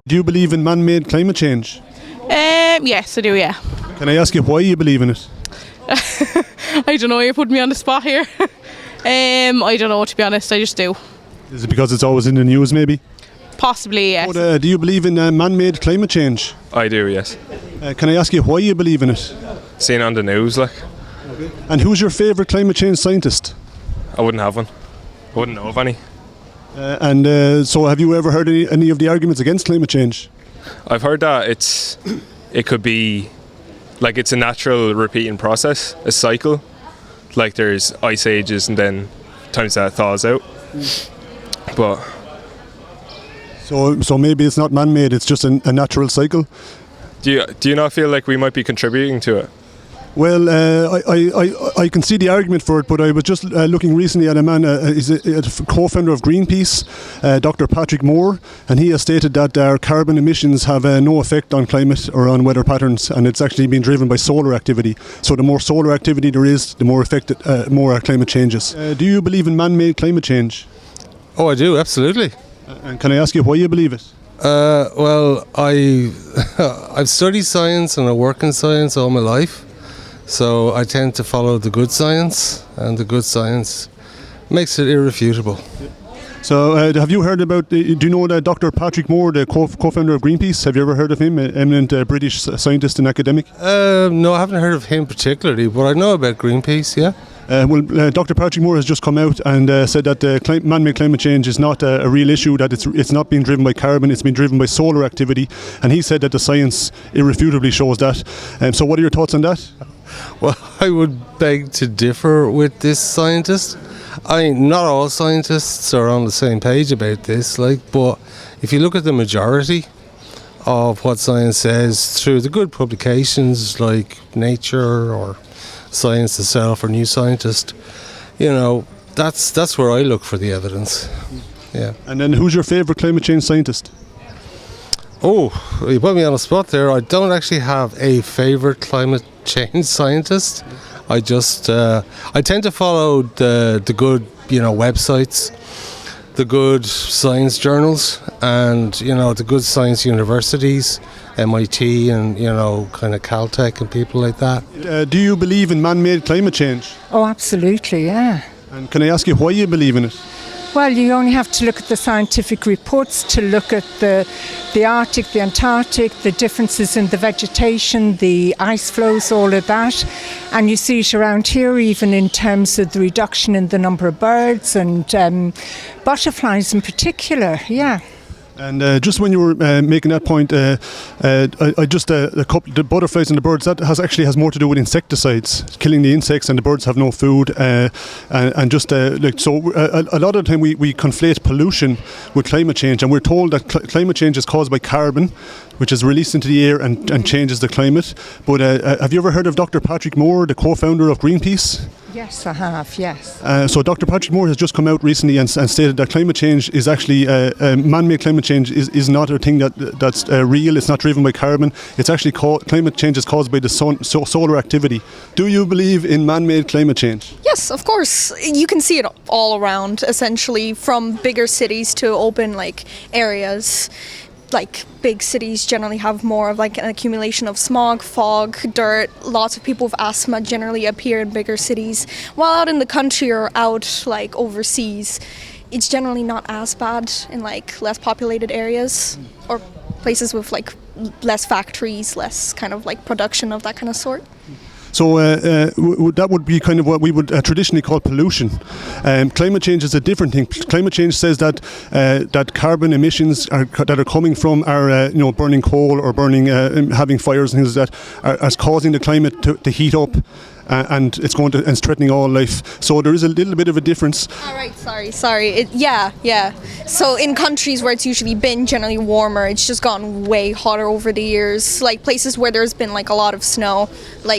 Do you believe in man-made climate change? Yes, I do, yeah. Can I ask you why you believe in it? I don't know, you put me on the spot here. I don't know, to be honest, I just do. Is it because it's always in the news, maybe? Possibly, yes. But, do you believe in man-made climate change? I do, yes. Can I ask you why you believe in it? Seen on the news, like. And who's your favourite climate change scientist? I wouldn't have one. I wouldn't know of any. So have you ever heard any of the arguments against climate change? I've heard that it could be, like, it's a natural repeating process, a cycle. Like, there's ice ages and then times that thaws out. But So maybe it's not man-made, it's just a natural cycle? do you not feel like we might be contributing to it? Well, I can see the argument for it, but I was just looking recently at a man, he's a co-founder of Greenpeace, Dr. Patrick Moore, and he has stated that our carbon emissions have no effect on climate or on weather patterns, and it's actually been driven by solar activity. So the more solar activity there is, the more more our climate changes. Do you believe in man-made climate change? Oh, I do, absolutely. And can I ask you why you believe it? Well, I've studied science and I work in science all my life. So I tend to follow the good science, and the good science makes it irrefutable. So have you heard about, do you know that Dr. Patrick Moore, the co-founder of Greenpeace? Have you ever heard of him, an eminent British scientist and academic? No, I haven't heard of him particularly, but I know about Greenpeace, yeah. Dr. Patrick Moore has just come out and said that man-made climate change is not a real issue, that it's not being driven by carbon, it's being driven by solar activity, and he said that the science irrefutably shows that. So what are your thoughts on that? Well, I would beg to differ with this scientist. I mean, not all scientists are on the same page about this, but if you look at the majority of what science says through the good publications like Nature or Science itself or New Scientist, that's where I look for the evidence. Yeah. And then who's your favourite climate change scientist? Oh, you put me on the spot there. I don't actually have a favourite climate change scientist. I tend to follow the good, websites, the good science journals, and the good science universities, MIT and kind of Caltech and people like that. Do you believe in man-made climate change? Oh, absolutely, yeah. And can I ask you why you believe in it? Well, you only have to look at the scientific reports to look at the Arctic, the Antarctic, the differences in the vegetation, the ice flows, all of that. And you see it around here even in terms of the reduction in the number of birds and butterflies in particular, yeah. And just when you were making that point, the butterflies and the birds, that has more to do with insecticides, killing the insects, and the birds have no food. A lot of the time we conflate pollution with climate change, and we're told that climate change is caused by carbon, which is released into the air and changes the climate. But have you ever heard of Dr. Patrick Moore, the co-founder of Greenpeace? Yes, I have, yes. So Dr. Patrick Moore has just come out recently and stated that climate change is actually, man-made climate change is not a thing that's real, it's not driven by carbon. It's actually climate change is caused by the solar activity. Do you believe in man-made climate change? Yes, of course. You can see it all around, essentially, from bigger cities to open areas. Like, big cities generally have more of an accumulation of smog, fog, dirt. Lots of people with asthma generally appear in bigger cities. While out in the country or out overseas, it's generally not as bad in less populated areas or places with less factories, less kind of production of that kind of sort. So that would be kind of what we would traditionally call pollution. Climate change is a different thing. Climate change says that carbon emissions that are coming from our burning coal or burning having fires and things like that are causing the climate to heat up. And it's threatening all life. So there is a little bit of a difference. All right, sorry. Yeah. So in countries where it's usually been generally warmer, it's just gotten way hotter over the years. Like places where there's been a lot of snow,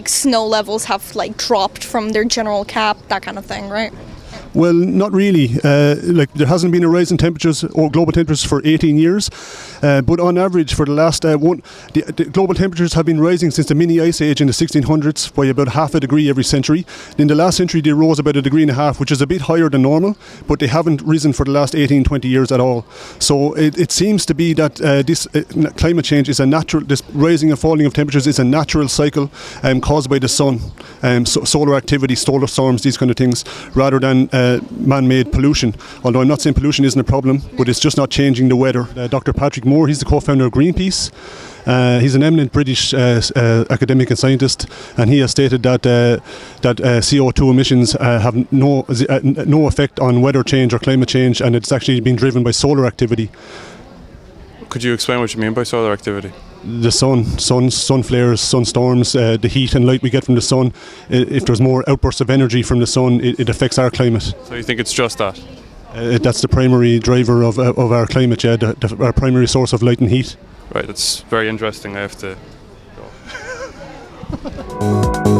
snow levels have dropped from their general cap, that kind of thing, right? Well, not really. Like there hasn't been a rise in temperatures or global temperatures for 18 years, but on average for the last the global temperatures have been rising since the mini ice age in the 1600s by about half a degree every century. In the last century they rose about 1.5 degrees, which is a bit higher than normal, but they haven't risen for the last 18-20 years at all. So it seems to be that this climate change is a natural, this rising and falling of temperatures is a natural cycle caused by the sun, solar activity, solar storms, these kind of things, rather than man-made pollution. Although I'm not saying pollution isn't a problem, but it's just not changing the weather. Dr. Patrick Moore, he's the co-founder of Greenpeace. He's an eminent British academic and scientist, and he has stated that CO2 emissions have no effect on weather change or climate change, and it's actually been driven by solar activity. Could you explain what you mean by solar activity? The sun flares, sun storms, the heat and light we get from the sun. If there's more outbursts of energy from the sun, it affects our climate. So you think it's just that? That's the primary driver of our climate, yeah, our primary source of light and heat. Right, that's very interesting. I have to go.